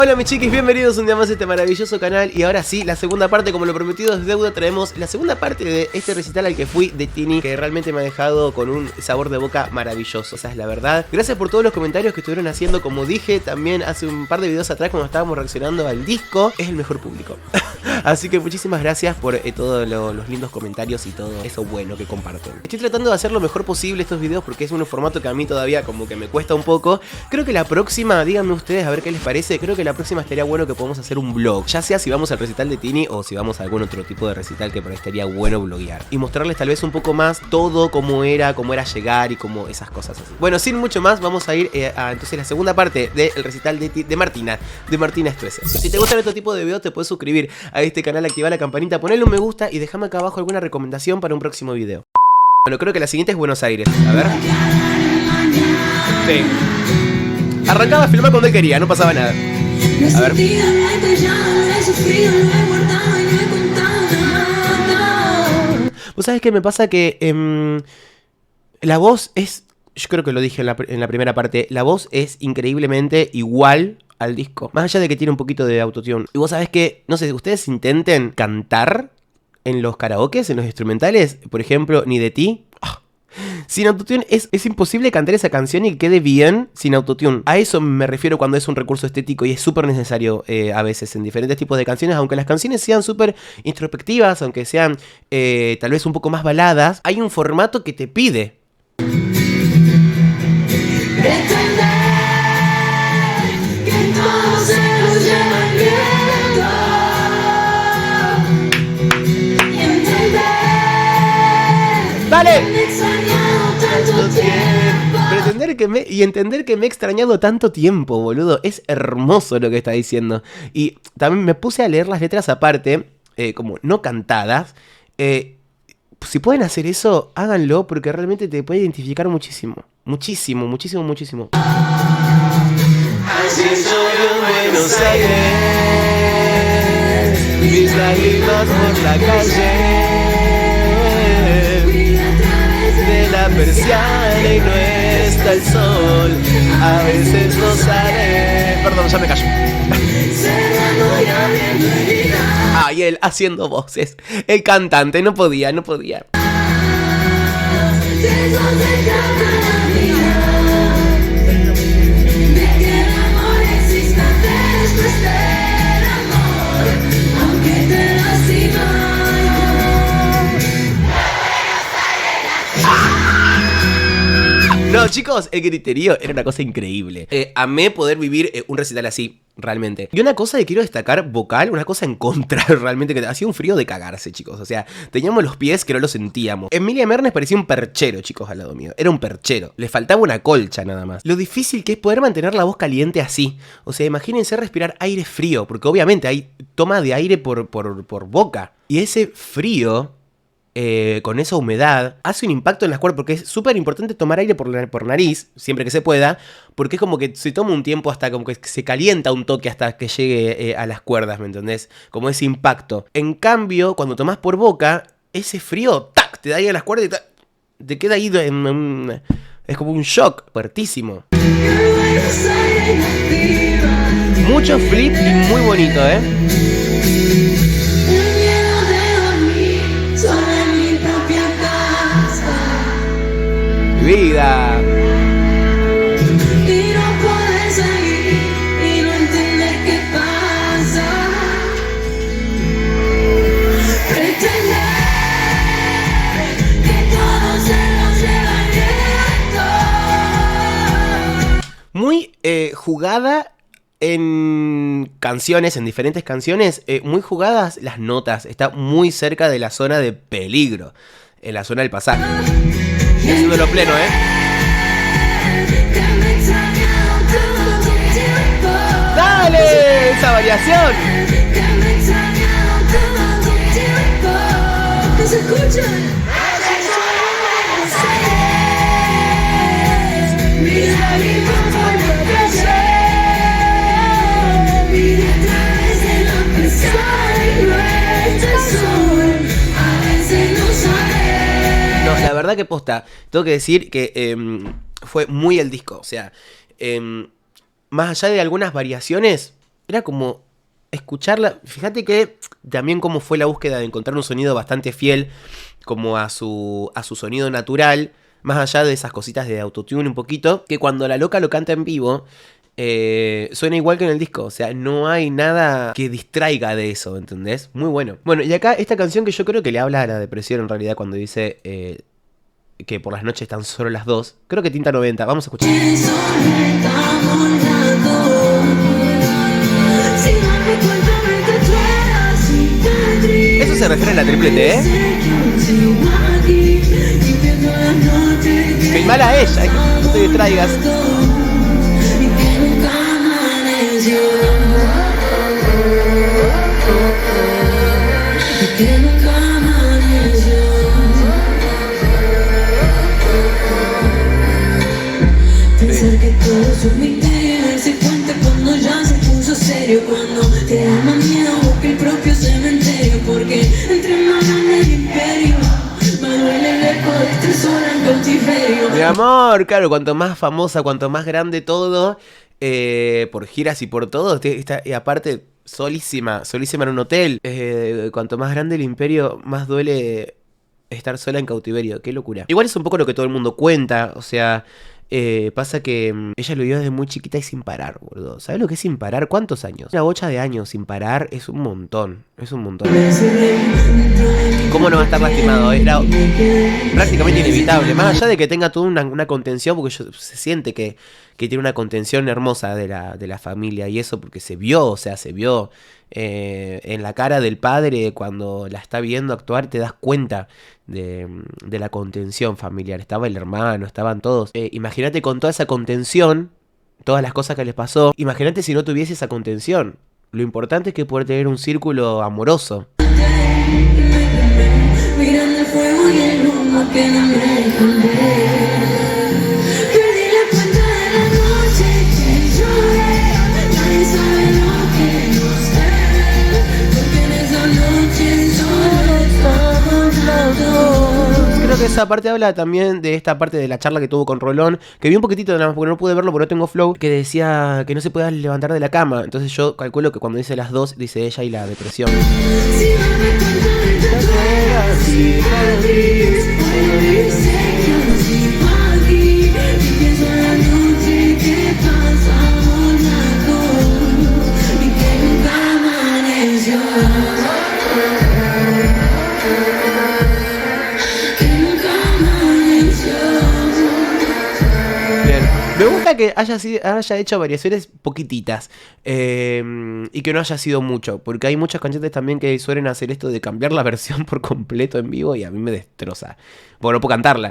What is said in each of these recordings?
Hola mis chiquis, bienvenidos un día más a este maravilloso canal. Y ahora sí, la segunda parte, como lo prometido es deuda, traemos la segunda parte de este recital al que fui de Tini, que realmente me ha dejado con un sabor de boca maravilloso, esa es la verdad. Gracias por todos los comentarios que estuvieron haciendo. Como dije también hace un par de videos atrás, cuando estábamos reaccionando al disco, es el mejor público. Así que muchísimas gracias por todos los lindos comentarios y todo eso bueno que comparten. Estoy tratando de hacer lo mejor posible estos videos porque es un formato que a mí todavía como que me cuesta un poco. Creo que la próxima, díganme ustedes a ver qué les parece, creo que la próxima estaría bueno que podamos hacer un vlog, ya sea si vamos al recital de Tini o si vamos a algún otro tipo de recital, que por ahí estaría bueno vloguear y mostrarles tal vez un poco más todo cómo era llegar y como esas cosas así. Bueno, sin mucho más, vamos a ir a entonces la segunda parte del recital de Martina Struessel. Si te gustan este tipo de videos, te puedes suscribir a este canal, activar la campanita, ponerle un me gusta y déjame acá abajo alguna recomendación para un próximo video. Bueno, creo que la siguiente es Buenos Aires, a ver. Sí. Arrancaba a filmar cuando él quería, no pasaba nada. A ver. ¿Vos sabés qué me pasa? Que la voz es... Yo creo que lo dije en la primera parte. La voz es increíblemente igual al disco. Más allá de que tiene un poquito de autotune. Y vos sabés que, no sé, ustedes intenten cantar en los karaokes, en los instrumentales. Por ejemplo, Ni de ti. Sin autotune es imposible cantar esa canción y que quede bien sin autotune. A eso me refiero cuando es un recurso estético y es súper necesario a veces en diferentes tipos de canciones. Aunque las canciones sean súper introspectivas, aunque sean tal vez un poco más baladas, hay un formato que te pide. ¡Dale! Entender que me he extrañado tanto tiempo, boludo. Es hermoso lo que está diciendo. Y también me puse a leer las letras aparte, como no cantadas. Si pueden hacer eso, háganlo, porque realmente te puede identificar muchísimo. Muchísimo, muchísimo, muchísimo. Así soy en Buenos Aires, mis lágrimas por la calle, de la persiana y no está el sol, a veces no sale... Perdón, ya me callo. Ah, y él haciendo voces. El cantante, no podía. No, chicos, el griterío era una cosa increíble. Amé poder vivir un recital así, realmente. Y una cosa que quiero destacar, vocal, una cosa en contra, realmente, que hacía un frío de cagarse, chicos. O sea, teníamos los pies que no los sentíamos. Emilia Mernes parecía un perchero, chicos, al lado mío. Era un perchero. Le faltaba una colcha nada más. Lo difícil que es poder mantener la voz caliente así. O sea, imagínense respirar aire frío, porque obviamente hay toma de aire por boca. Y ese frío... con esa humedad, hace un impacto en las cuerdas, porque es súper importante tomar aire por nariz, siempre que se pueda, porque es como que se toma un tiempo hasta como que se calienta un toque hasta que llegue a las cuerdas, ¿me entendés? Como ese impacto. En cambio, cuando tomás por boca, ese frío, ¡tac!, te da ahí a las cuerdas y te queda ahí es como un shock fuertísimo. Mucho flip y muy bonito, Vida. Y no puedes seguir y no entiendes qué pasa. Pretender que todo se lo lleva el viento. Muy jugada en canciones, en diferentes canciones, muy jugadas las notas. Está muy cerca de la zona de peligro, en la zona del pasaje. Y haciéndolo pleno, ¡dale! ¡Esa variación! No, la verdad que posta, tengo que decir que fue muy el disco, o sea, más allá de algunas variaciones, era como escucharla. Fíjate que también como fue la búsqueda de encontrar un sonido bastante fiel como a su sonido natural, más allá de esas cositas de autotune un poquito, que cuando la loca lo canta en vivo, suena igual que en el disco. O sea, no hay nada que distraiga de eso, ¿entendés? Muy bueno. Bueno, y acá esta canción que yo creo que le habla a la depresión en realidad cuando dice que por las noches están solo las dos. Creo que Tinta 90. Vamos a escuchar. Eso se refiere a la triple T, ¿eh? Filmala a ella, no te distraigas. Pensar que todo es mentira, darse cuenta cuando ya se puso serio, cuando te da más miedo que el propio cementerio, porque entre más grande el imperio, más duele el eco de estar sola en cautiverio. Mi amor, claro, cuanto más famosa, cuanto más grande todo, por giras y por todo, y aparte solísima en un hotel, cuanto más grande el imperio, más duele estar sola en cautiverio. Qué locura. Igual es un poco lo que todo el mundo cuenta, o sea... pasa que ella lo vio desde muy chiquita y sin parar, boludo. ¿Sabes lo que es sin parar? ¿Cuántos años? Una bocha de años sin parar es un montón. Es un montón. ¿Cómo no va a estar lastimado? Era prácticamente inevitable. Más allá de que tenga toda una contención, porque se siente que tiene una contención hermosa de la familia. Y eso porque se vio, o sea, se vio en la cara del padre cuando la está viendo actuar, te das cuenta de la contención familiar. Estaba el hermano, estaban todos. Imagínate con toda esa contención, todas las cosas que les pasó. Imagínate si no tuviese esa contención. Lo importante es que poder tener un círculo amoroso. Mirando el fuego y el humo que no me dejan ver. Perdí la cuenta de la noche que lloré. Nadie sabe lo que yo sé, porque en esa noche solo estamos los dos. Creo que esa parte habla también de esta parte de la charla que tuvo con Rolón, que vi un poquitito nada más porque no pude verlo porque no tengo flow, que decía que no se puede levantar de la cama. Entonces yo calculo que cuando dice las dos, dice ella y la depresión. Si no me cuenta de tatuajes, cicatriz, dice que no sigo aquí. Y pienso en la noche que pasamos las dos y que nunca amaneció. Me gusta que haya hecho variaciones poquititas y que no haya sido mucho, porque hay muchas cantantes también que suelen hacer esto de cambiar la versión por completo en vivo y a mí me destroza. Bueno, no puedo cantarla.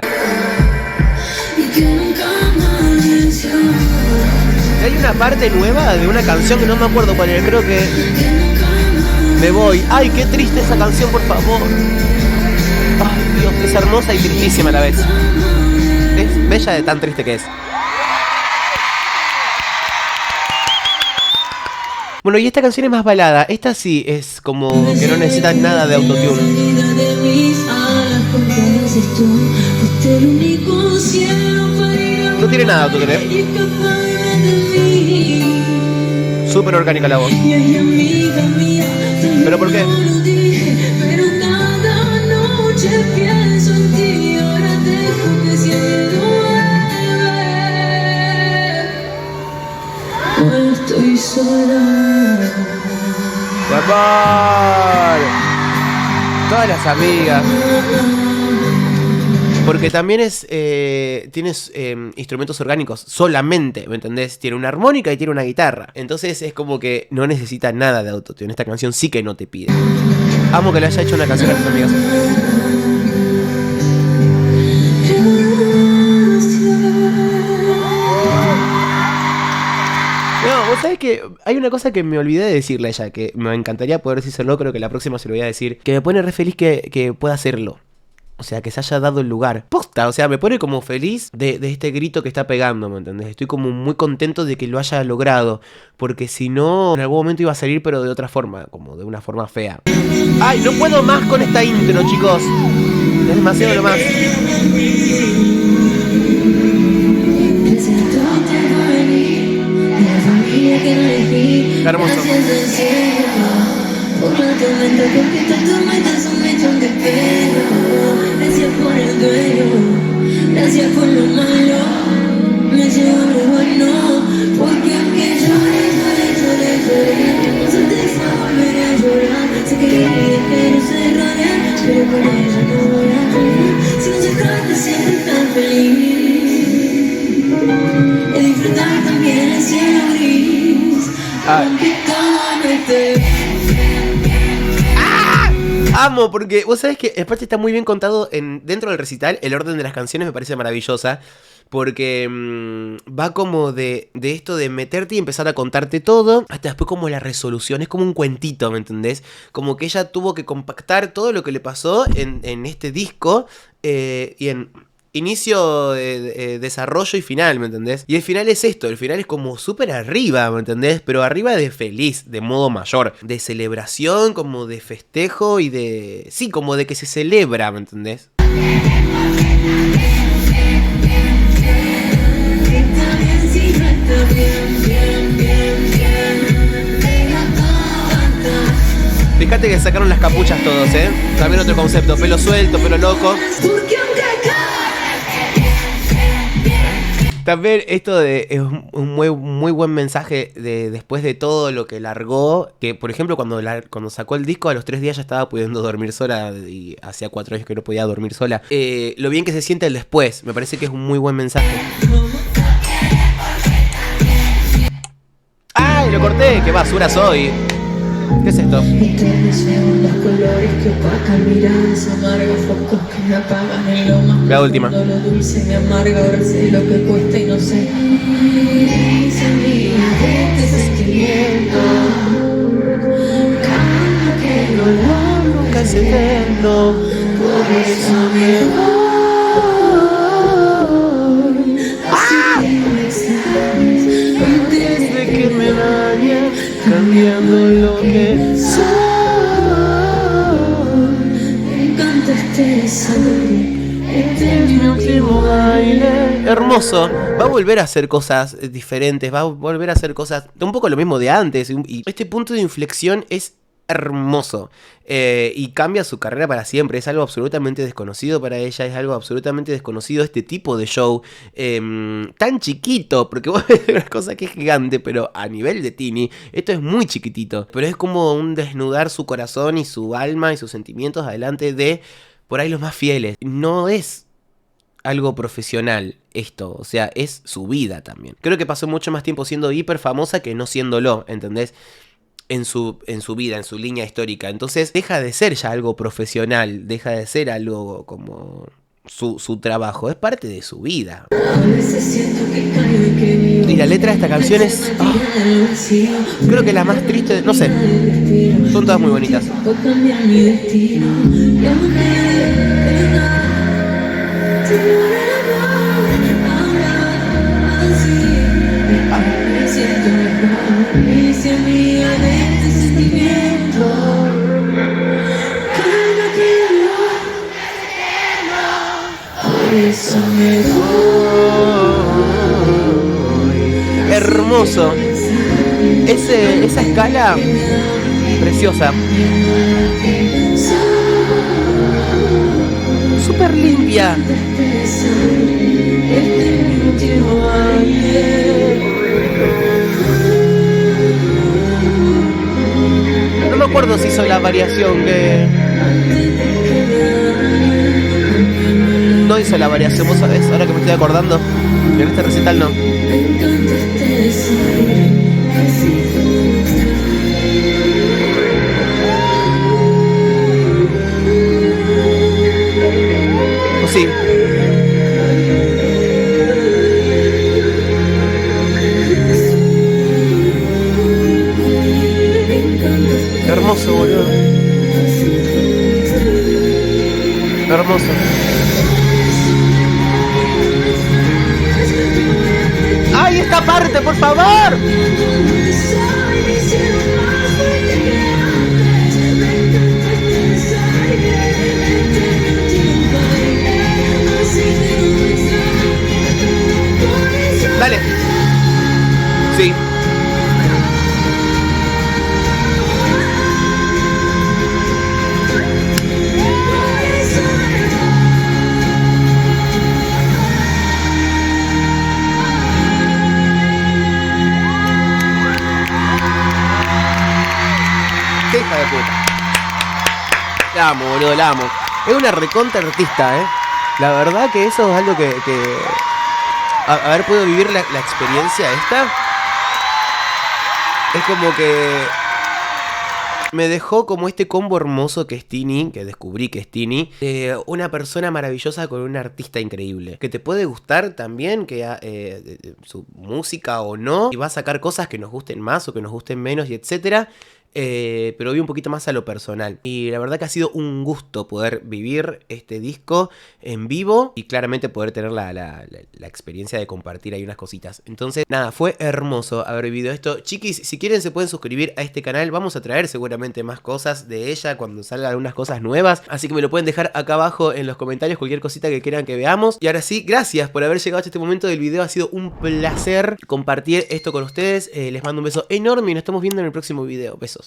Hay una parte nueva de una canción que no me acuerdo cuál era, creo que... Me voy. Ay, qué triste esa canción, por favor. Ay, Dios, es hermosa y tristísima a la vez. Es bella de tan triste que es. Bueno, y esta canción es más balada. Esta sí es como que no necesita nada de autotune. No tiene nada de autotune. Súper orgánica la voz. ¿Pero por qué? Estoy sola. ¡Mi amor! Todas las amigas. Porque también tienes instrumentos orgánicos solamente, ¿me entendés? Tiene una armónica y tiene una guitarra. Entonces es como que no necesita nada de autotune. Esta canción sí que no te pide. Amo que le haya hecho una canción a tus amigas. No, vos sabés que hay una cosa que me olvidé de decirle a ella, que me encantaría poder decírselo, creo que la próxima se lo voy a decir, que me pone re feliz que pueda hacerlo. O sea, que se haya dado el lugar. Posta, o sea, me pone como feliz de este grito que está pegando, ¿me entendés? Estoy como muy contento de que lo haya logrado. Porque si no, en algún momento iba a salir, pero de otra forma, como de una forma fea. ¡Ay, no puedo más con esta intro, chicos! Es demasiado lo más. día que no elegí. Hermoso. Gracias al cielo por la tormenta, porque esta tormenta es un lechón de pelo. Gracias por el duelo, gracias por lo malo. Me llevo lo bueno, porque aunque llore, no se te deja volver a llorar. Sé que la vida quiero ser radial, pero con ella no voy a reír. Si no se trata siempre tan feliz, de disfrutar también el cielo gris, aunque todo no esté bien. Amo, porque vos sabés que aparte está muy bien contado dentro del recital. El orden de las canciones me parece maravillosa. Porque va como de esto de meterte y empezar a contarte todo, hasta después como la resolución. Es como un cuentito, ¿me entendés? Como que ella tuvo que compactar todo lo que le pasó en este disco y en inicio, desarrollo y final, ¿me entendés? Y el final es esto, el final es como súper arriba, ¿me entendés? Pero arriba de feliz, de modo mayor, de celebración, como de festejo y de... Sí, como de que se celebra, ¿me entendés? Fíjate que sacaron las capuchas todos, ¿eh? También otro concepto, pelo suelto, pelo loco. También esto es un muy buen mensaje después de todo lo que largó. Que por ejemplo cuando sacó el disco, a los 3 días ya estaba pudiendo dormir sola. Y hacía 4 años que no podía dormir sola. Lo bien que se siente el después. Me parece que es un muy buen mensaje. ¡Ay, lo corté! ¡Qué basura soy! ¿Qué es esto? Los colores que opacan miradas amargas, focos que me apagan en lo más La última. profundo, lo dulce me amarga, ahora sé lo que cuesta y no sé. Se mira de este sentimiento, calma que el dolor nunca es eterno, por eso me voy. Así que no extrañes, antes de que me vaya, cambiando lo que soy. Me encanta este desastre, este es mi último baile. Hermoso. Va a volver a hacer cosas diferentes. Va a volver a hacer cosas un poco lo mismo de antes. Y este punto de inflexión es hermoso. Y cambia su carrera para siempre. Es algo absolutamente desconocido para ella. Es algo absolutamente desconocido este tipo de show. Tan chiquito. Porque vos ves una cosa que es gigante. Pero a nivel de Tini, esto es muy chiquitito. Pero es como un desnudar su corazón y su alma y sus sentimientos adelante de por ahí los más fieles. No es algo profesional esto, o sea, es su vida también. Creo que pasó mucho más tiempo siendo hiper famosa que no siéndolo, ¿entendés? En su vida, en su línea histórica. Entonces deja de ser ya algo profesional, deja de ser algo como su trabajo, es parte de su vida. Y la letra de esta canción es... creo que la más triste, no sé, son todas muy bonitas. Hermoso. Esa escala preciosa. Súper limpia. No me acuerdo si hizo la variación que... No hizo la variación, vos sabés, ahora que me estoy acordando. En este recital no. ¿O sí? Hermoso, boludo. Hermoso. ¡Ay, esta parte, por favor! Dale. Sí. Qué hija de puta. La amo, boludo, la amo. Es una recontra artista, La verdad que eso es algo que haber podido vivir la experiencia esta. Es como que me dejó como este combo hermoso que es Tini, que descubrí que es Tini. Una persona maravillosa con un artista increíble. Que te puede gustar también que su música o no. Y va a sacar cosas que nos gusten más o que nos gusten menos y etcétera. Pero vi un poquito más a lo personal. Y la verdad que ha sido un gusto poder vivir este disco en vivo. Y claramente poder tener la experiencia de compartir ahí unas cositas. Entonces, nada, fue hermoso haber vivido esto. Chiquis, si quieren se pueden suscribir a este canal. Vamos a traer seguramente más cosas de ella cuando salgan algunas cosas nuevas. Así que me lo pueden dejar acá abajo en los comentarios cualquier cosita que quieran que veamos. Y ahora sí, gracias por haber llegado hasta este momento del video. Ha sido un placer compartir esto con ustedes. Les mando un beso enorme y nos estamos viendo en el próximo video. Besos.